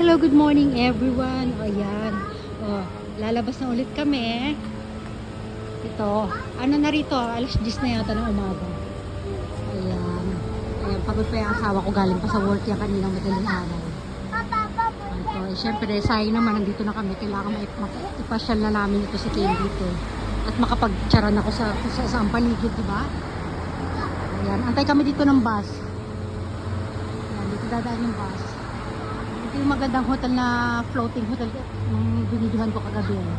Hello, good morning everyone. O, ayan. O, lalabas na ulit kami. Ito, ano na rito, alas 10 na yata ng umaga. Ayan. Ayan, pagod pa yung asawa ko, galing pa sa work yan kaninang madaling araw. Ito, syempre, sayang naman, nandito na kami. Kailangan ipasyal na namin ito si Ken dito. At makapagtsaran ako sa ang paligid, diba? Ayan, antay kami dito ng bus. Ayan, dito dadaan yung bus. Ito yung magandang hotel na floating hotel nung biniduhan ko kagabi. Ayan,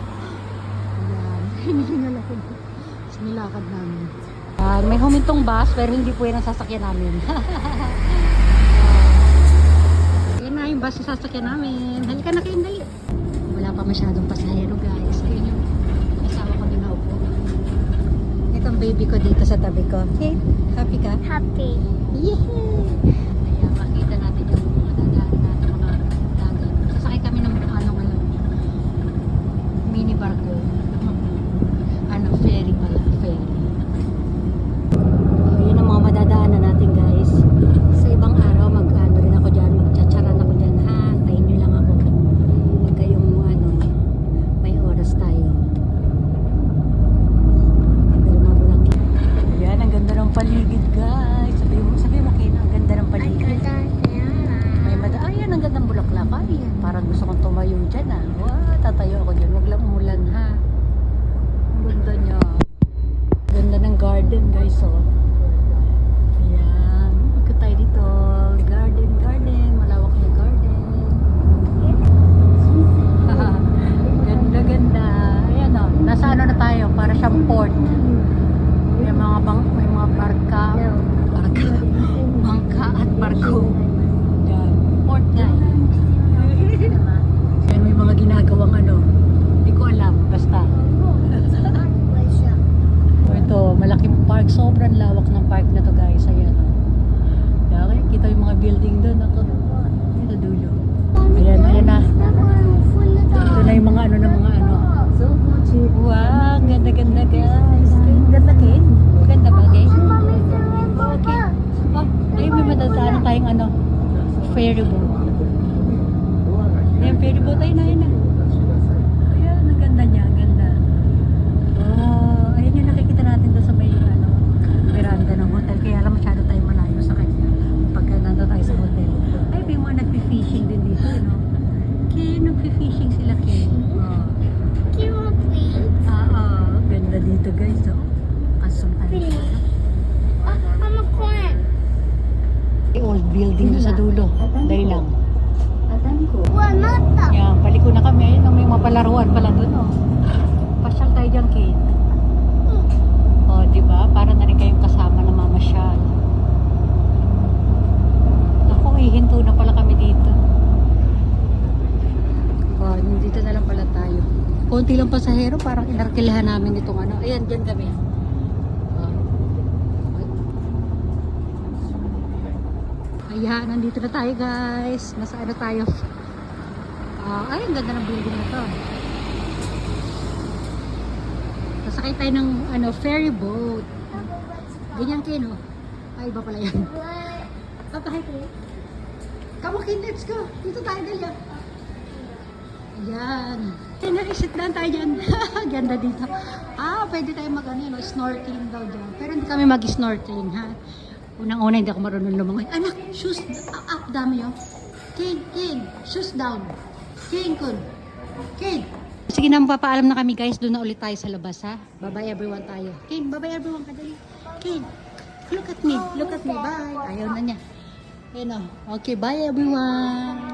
sinilakad namin. Ayan, may humintong bus pero hindi po yan ang sasakyan namin. Ayan na yung bus na sasakyan namin. Halika na kayo, dali. Wala pa masyadong pasahero guys. Ayun yung asawa ko din naupo. Itong baby ko dito sa tabi ko. Okay, happy ka? Happy. Yeah! Ayan, makita natin yung mga dadaan natin, mga dagat. Sasakay kami ng mini barko. Ferry pala, ferry. Yun ang mga madadaanan natin guys. Sa ibang araw, mag-ano rin ako dyan, magtsatsaran ako dyan. Ha, tayin nyo lang ako. Huwag kayong may oras tayo. Ayan, ang ganda ng paligid guys. Sabi mo kayo na ang ganda ng paligid. Ayan, ang gandang bulaklak. Ayan, parang gusto kong tumayo dyan ah. Wow, tatayo ako dyan. Huwag lang umulan ha. Ang ganda niya. Ganda ng garden guys oh. Ayan, ikot tayo dito. Garden. Malawak na garden. Ganda. Ayan oh, nasa ano na tayo, para siyang port. May mga barka at barko. Ayan, port guys. Ayan, may mga ginagawang hindi ko alam, basta. Ito, malaking park. Sobrang lawak ng park na to guys. Ayan. Okay, kita yung mga building doon. Ako, ito dulo. Ayan na. Ito na yung mga Wow, ganda guys. Ganda Ken. Ganda ba Ken? Okay. Oh, ayun may madadaanan tayong ferry boat. Ayan, ferry boat. Ayun na. Ayan, ang ganda niya. Ganda. Oh, ayun yung nakikita natin doon sa may veranda ng hotel. Kaya alam masyado tayo malayo sa kanya pagka nandun tayo sa hotel. Ay, may mga nagpi-fishing din dito, Kaya nagpi-fishing sila, Ken. Oh. Ganda dito guys, Kasong tayo. I'm a corn. Old building doon sa dulo. Dahil lang. Mata. Yan, paliko na kami. Ayun, may mga palaruan pala doon, Pasyal tayo dyan, Ken. O, diba? Para na rin kayong kasama na mamasyal. Ako, hinto na pala kami dito. O, dito na lang pala tayo. Konti lang pasahero, parang inarkilahan namin itong Ayan, dyan kami. Ayan, nandito na tayo guys. Nasa tayo. Ay, ang ganda ng building na to. Sasakay tayo ng ferry boat. Ganyan Ken, Ay, iba pala yan. Papahay ko. Come on, Ken, let's go. Dito tayo, Dalia. Ayan. Nag-sit down tayo dyan. Ganda dito. Pwede tayo snorkeling daw dyan. Pero hindi kami mag-snorkeling, ha? Unang-una, hindi ako marunong lumangoy. Anak, shoes up, dami yun. Ken, shoes down. Ken. Sige na, magpapaalam na kami guys. Doon na ulit tayo sa labas, ha? Bye-bye everyone tayo. Ken, bye-bye everyone. Kadali. Ken, look at me. Bye. Ayaw na niya. Ayun, okay, bye everyone.